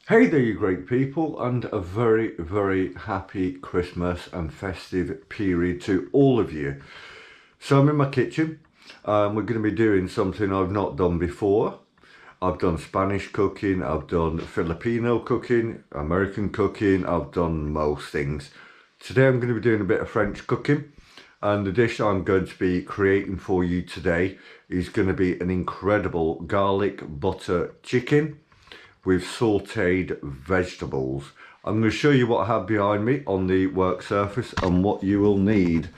Hey there, you great people, and a very, very happy Christmas and festive period to all of you. So I'm in my kitchen. We're going to be doing something I've not done before. I've done Spanish cooking, I've done Filipino cooking, American cooking, I've done most things. Today I'm going to be doing a bit of French cooking, and the dish I'm going to be creating for you today is going to be an incredible garlic butter chicken with sauteed vegetables. I'm going to show you what I have behind me on the work surface and what you will need.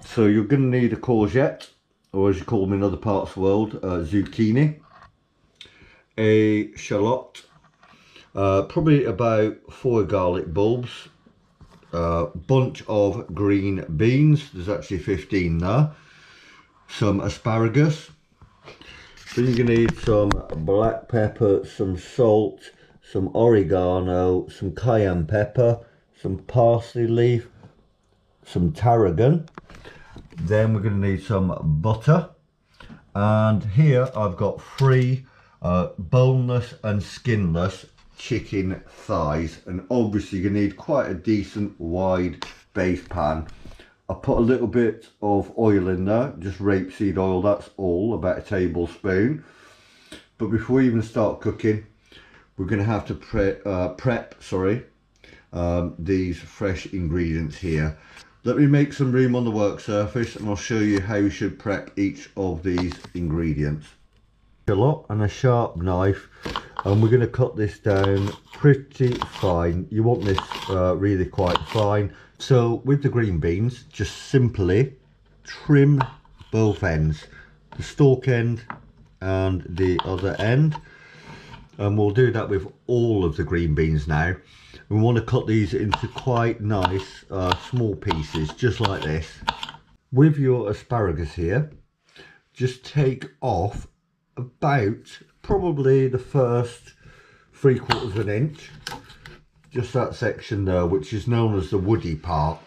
So you're going to need a courgette, or as you call them in other parts of the world, zucchini, a shallot, probably about 4 garlic bulbs, a bunch of green beans, there's actually 15 there, some asparagus. So you're going to need some black pepper, some salt, some oregano, some cayenne pepper, some parsley leaf, some tarragon. Then we're going to need some butter. And here I've got 3 boneless and skinless chicken thighs. And obviously you're going to need quite a decent wide base pan. I put a little bit of oil in there, just rapeseed oil, that's all, about a tablespoon. But before we even start cooking, we're going to have to prep these fresh ingredients here. Let me make some room on the work surface and I'll show you how you should prep each of these ingredients. A lot and a sharp knife, and we're going to cut this down pretty fine. You want this really quite fine. So with the green beans, just simply trim both ends, the stalk end and the other end, and we'll do that with all of the green beans now. We want to cut these into quite nice small pieces, just like this. With your asparagus here, just take off about probably the first 3/4 of an inch, just that section there, which is known as the woody part.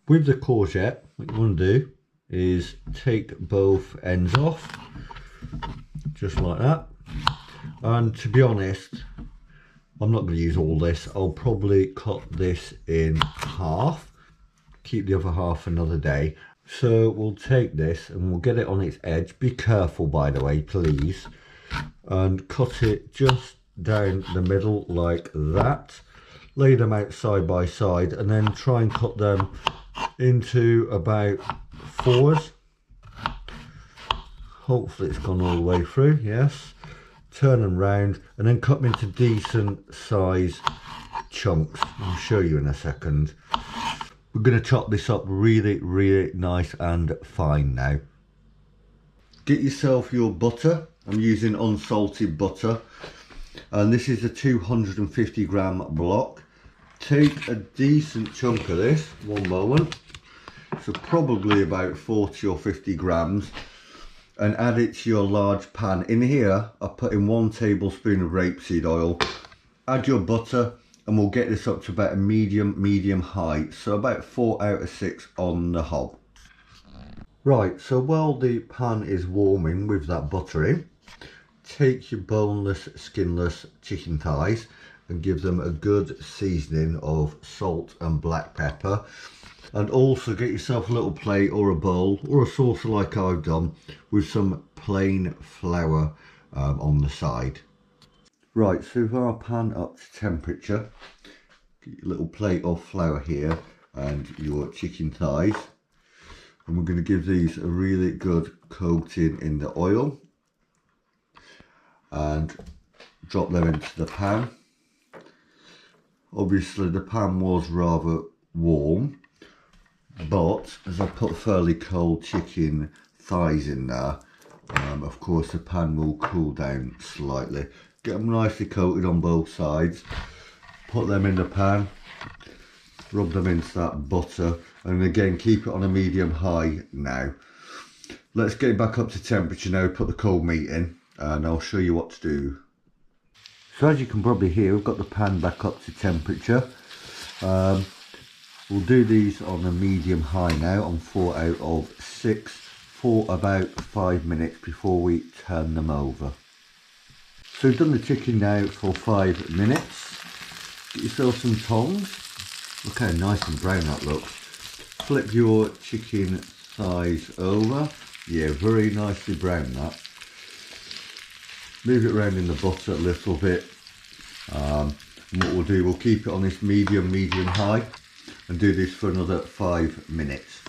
With the courgette, what you want to do is take both ends off, just like that. And to be honest, I'm not going to use all this. I'll probably cut this in half, keep the other half another day. So we'll take this and we'll get it on its edge. Be careful, by the way, please. And cut it just down the middle like that. Lay them out side by side and then try and cut them into about 4s. Hopefully it's gone all the way through, yes. Turn them round and then cut them into decent size chunks. I'll show you in a second. We're going to chop this up really, really nice and fine now. Get yourself your butter. I'm using unsalted butter, and this is a 250 gram block. Take a decent chunk of this, one moment, so probably about 40 or 50 grams, and add it to your large pan. In here I put in 1 tablespoon of rapeseed oil. Add your butter and we'll get this up to about a medium high, so about 4 out of 6 on the hob. Right, so while the pan is warming with that butter in, take your boneless, skinless chicken thighs and give them a good seasoning of salt and black pepper. And also get yourself a little plate or a bowl or a saucer like I've done with some plain flour on the side. Right, so with our pan up to temperature, get your little plate of flour here and your chicken thighs. And we're going to give these a really good coating in the oil and drop them into the pan. Obviously the pan was rather warm, but as I put fairly cold chicken thighs in there, of course the pan will cool down slightly. Get them nicely coated on both sides, put them in the pan, rub them into that butter, and again keep it on a medium high now. let's get it back up to temperature now, put the cold meat in, and I'll show you what to do. So as you can probably hear, we've got the pan back up to temperature. We'll do these on a medium high now on 4 out of 6 for about 5 minutes before we turn them over. So we've done the chicken now for 5 minutes. Get yourself some tongs. Look how nice and brown that looks. Flip your chicken thighs over. Yeah, very nicely brown that. Move it around in the butter a little bit. And what we'll do, we'll keep it on this medium high and do this for another 5 minutes.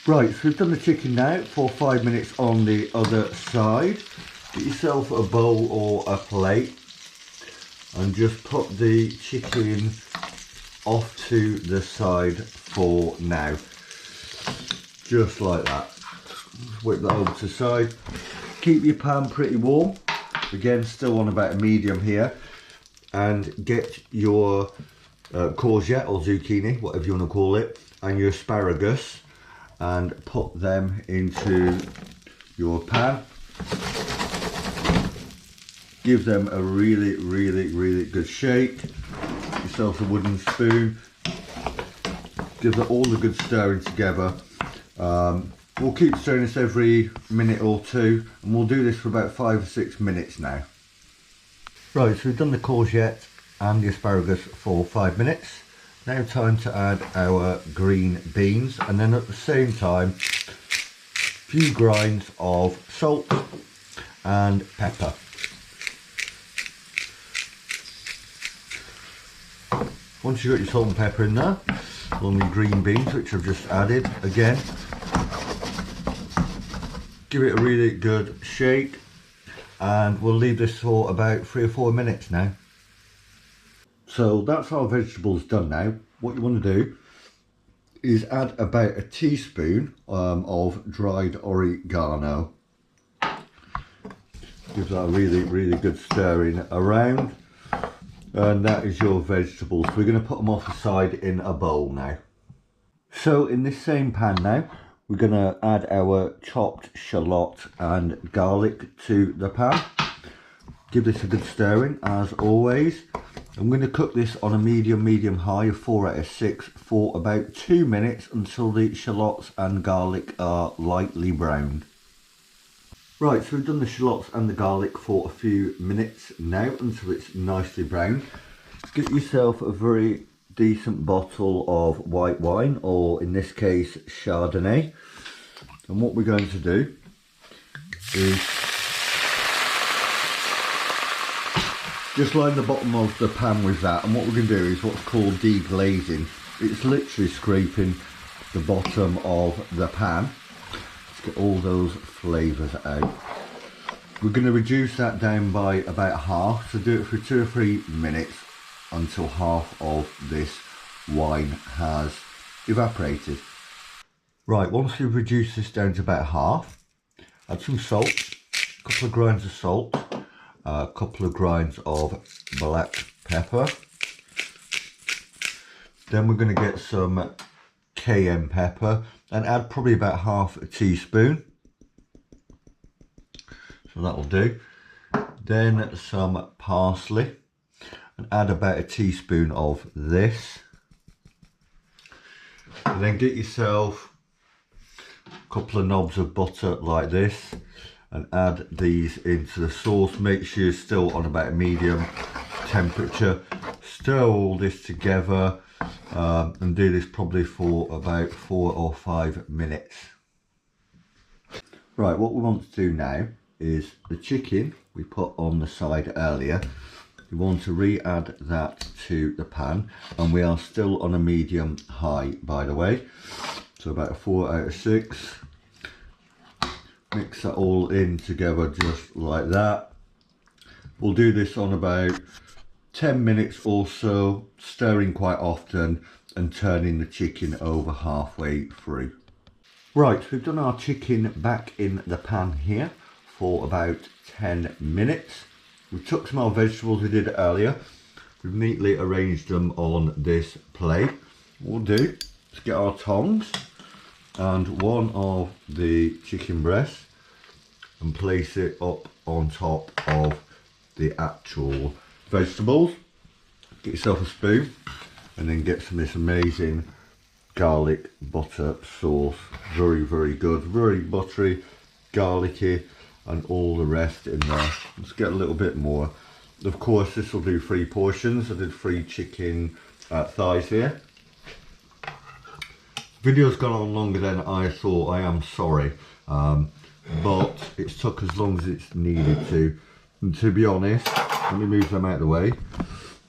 Right, so we've done the chicken now for 5 minutes on the other side. Get yourself a bowl or a plate and just put the chicken off to the side for now. Just like that. Whip that over to the side. Keep your pan pretty warm. Again, still on about a medium here. And get your courgette or zucchini, whatever you want to call it, and your asparagus, and put them into your pan. Give them a really good shake. Get yourself a wooden spoon. Give that all the good stirring together. We'll keep stirring this every minute or two, and we'll do this for about 5 or 6 minutes now. Right, so we've done the courgette and the asparagus for 5 minutes. Now time to add our green beans, and then at the same time, a few grinds of salt and pepper. Once you've got your salt and pepper in there, along with green beans, which I've just added again, give it a really good shake, and we'll leave this for about 3 or 4 minutes now. So that's our vegetables done now. What you want to do is add about a teaspoon of dried oregano. Give that a really good stirring around. And that is your vegetables. We're going to put them off the side in a bowl now. So in this same pan now, we're going to add our chopped shallot and garlic to the pan. Give this a good stirring as always. I'm going to cook this on a medium high of 4 out of 6 for about 2 minutes until the shallots and garlic are lightly browned. Right, so we've done the shallots and the garlic for a few minutes now until it's nicely browned. Get yourself a very decent bottle of white wine, or in this case Chardonnay. And what we're going to do is just line the bottom of the pan with that, and what we're going to do is what's called deglazing. It's literally scraping the bottom of the pan. Get all those flavours out. We're going to reduce that down by about half, so do it for 2 or 3 minutes until half of this wine has evaporated. Right, once you've reduced this down to about half, add some salt, a couple of grinds of salt, a couple of grinds of black pepper. Then we're going to get some cayenne pepper and add probably about half a teaspoon. So that'll do. Then some parsley and add about a teaspoon of this. And then get yourself a couple of knobs of butter like this and add these into the sauce. Make sure you're still on about a medium temperature. Stir all this together. And do this probably for about 4 or 5 minutes. Right, what we want to do now is the chicken we put on the side earlier. We want to re-add that to the pan, and we are still on a medium high, by the way. So about a 4 out of 6. Mix that all in together just like that. We'll do this on about 10 minutes or so, stirring quite often and turning the chicken over halfway through. Right, so we've done our chicken back in the pan here for about 10 minutes. We took some of our vegetables we did earlier. We've neatly arranged them on this plate. What we'll do is get our tongs and one of the chicken breasts and place it up on top of the actual vegetables. Get yourself a spoon and then get some of this amazing garlic butter sauce. Very, very good, very buttery, garlicky, and all the rest in there. Let's get a little bit more. Of course, this will do 3 portions. I did 3 chicken thighs here. Video's gone on longer than I thought. I am sorry, but it's took as long as it's needed to. And to be honest, let me move them out of the way,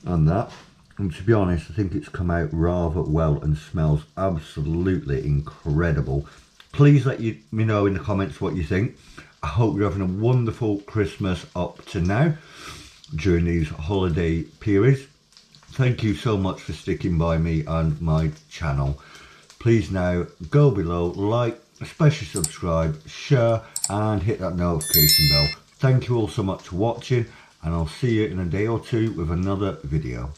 and that. And to be honest, I think it's come out rather well and smells absolutely incredible. Please let me know in the comments what you think. I hope you're having a wonderful Christmas up to now during these holiday periods. Thank you so much for sticking by me and my channel. Please now go below, like, especially subscribe, share, and hit that notification bell. Thank you all so much for watching, and I'll see you in a day or two with another video.